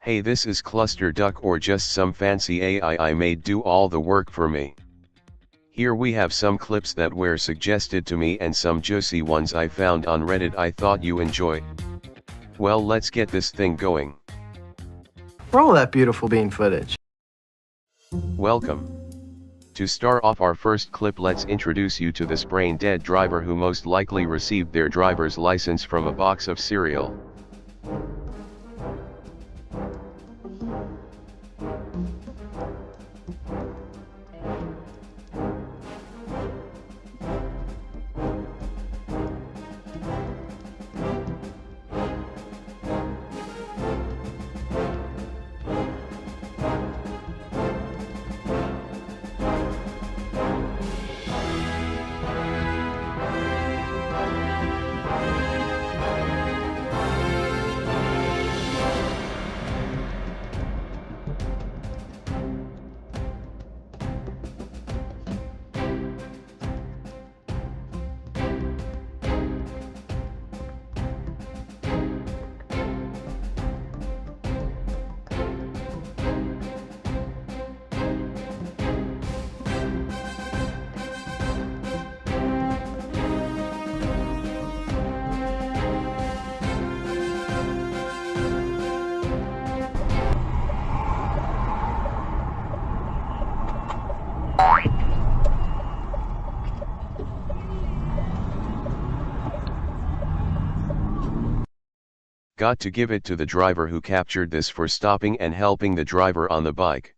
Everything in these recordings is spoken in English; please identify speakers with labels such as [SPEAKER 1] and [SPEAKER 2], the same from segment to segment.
[SPEAKER 1] Hey, this is Cluster Duck or just some fancy AI I made do all the work for me. Here we have some clips that were suggested to me and some juicy ones I found on Reddit I thought you enjoy. Well, let's get this thing going.
[SPEAKER 2] Roll that beautiful bean footage.
[SPEAKER 1] Welcome. To start off our first clip, let's introduce you to this brain-dead driver who most likely received their driver's license from a box of cereal. Got to give it to the driver who captured this for stopping and helping the driver on the bike.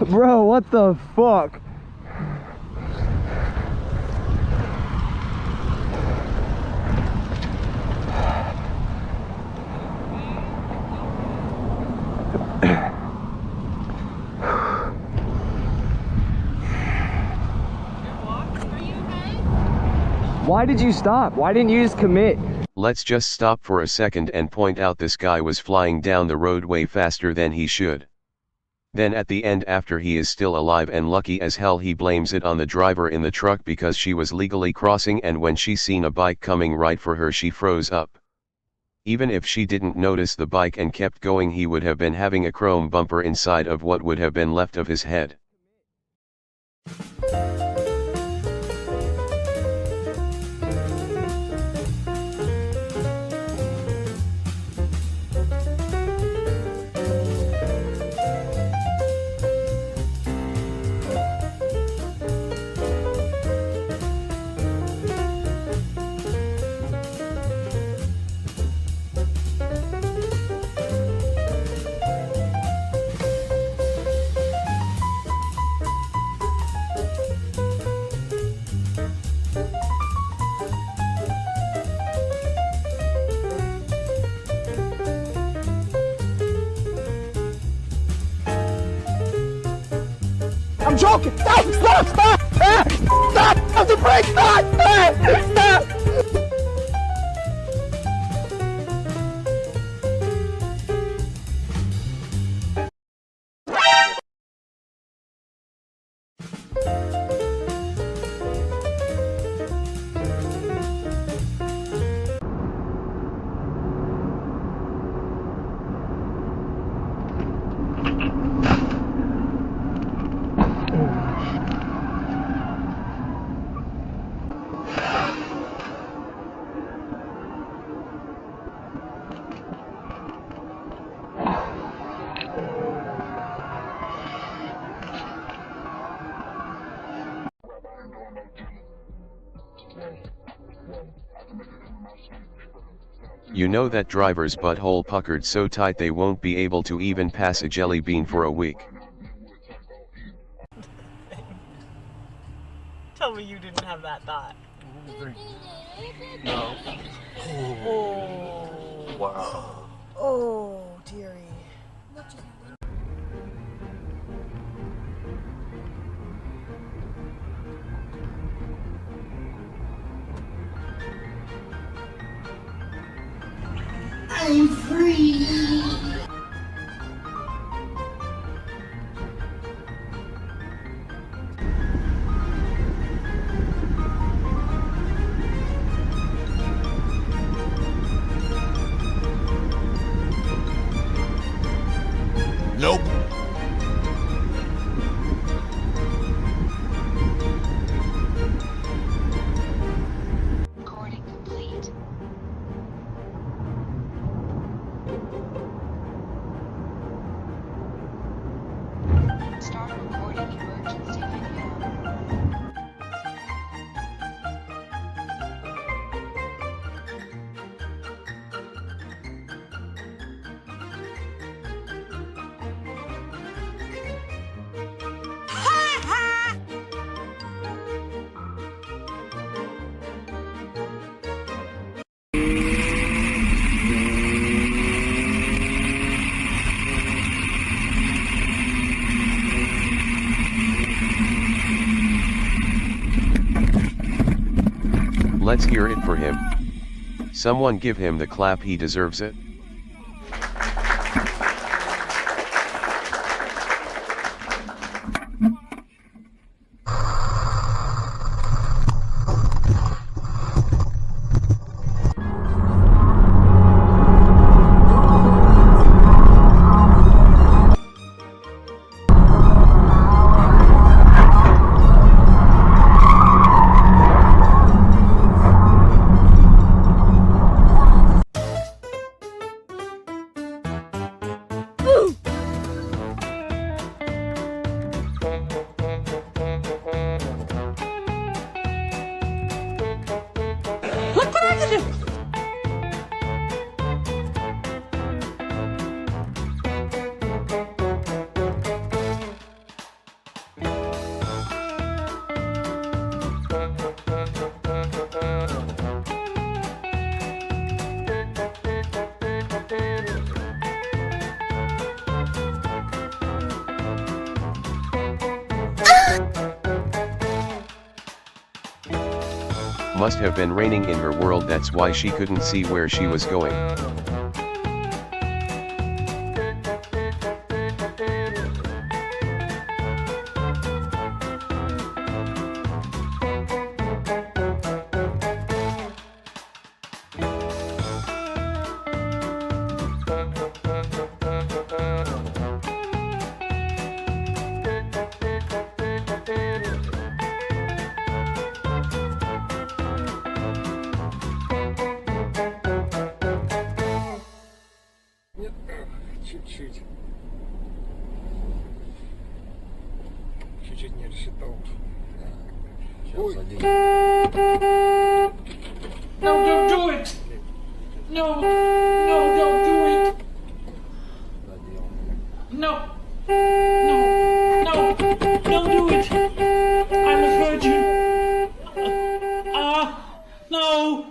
[SPEAKER 2] Bro, what the fuck? Why did you stop? Why didn't you just commit?
[SPEAKER 1] Let's just stop for a second and point out this guy was flying down the road way faster than he should. Then at the end, after he is still alive and lucky as hell, he blames it on the driver in the truck because she was legally crossing, and when she seen a bike coming right for her she froze up. Even if she didn't notice the bike and kept going, he would have been having a chrome bumper inside of what would have been left of his head.
[SPEAKER 2] I'm joking! Stop! Stop! Stop! Stop! Stop the brake! Stop! Stop! Stop!
[SPEAKER 1] You know that driver's butthole puckered so tight they won't be able to even pass a jelly bean for a week.
[SPEAKER 3] Tell me you didn't have that thought.
[SPEAKER 4] No.
[SPEAKER 3] Oh.
[SPEAKER 4] Wow.
[SPEAKER 3] Oh, dearie.
[SPEAKER 4] I'm free.
[SPEAKER 5] Nope.
[SPEAKER 6] Recording complete. Start recording emergency video.
[SPEAKER 1] Let's hear it for him. Someone give him the clap, he deserves it. Must have been raining in her world, that's why she couldn't see where she was going.
[SPEAKER 7] Чуть-чуть. Чуть-чуть не рассчитал. Ой.
[SPEAKER 8] No, don't do it! No, no, don't do it! No, no, no, don't do it! I'm a virgin! No!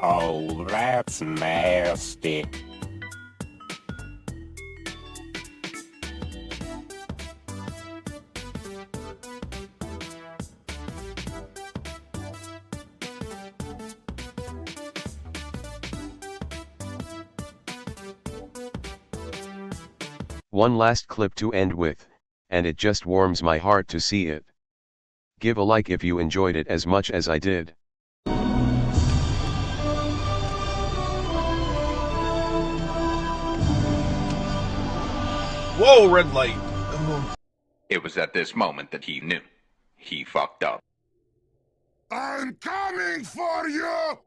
[SPEAKER 9] Oh, that's nasty.
[SPEAKER 1] One last clip to end with, and it just warms my heart to see it. Give a like if you enjoyed it as much as I did.
[SPEAKER 5] Whoa, red light.
[SPEAKER 9] It was at this moment that he knew. He fucked up.
[SPEAKER 7] I'm coming for you!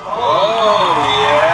[SPEAKER 5] Oh, yeah.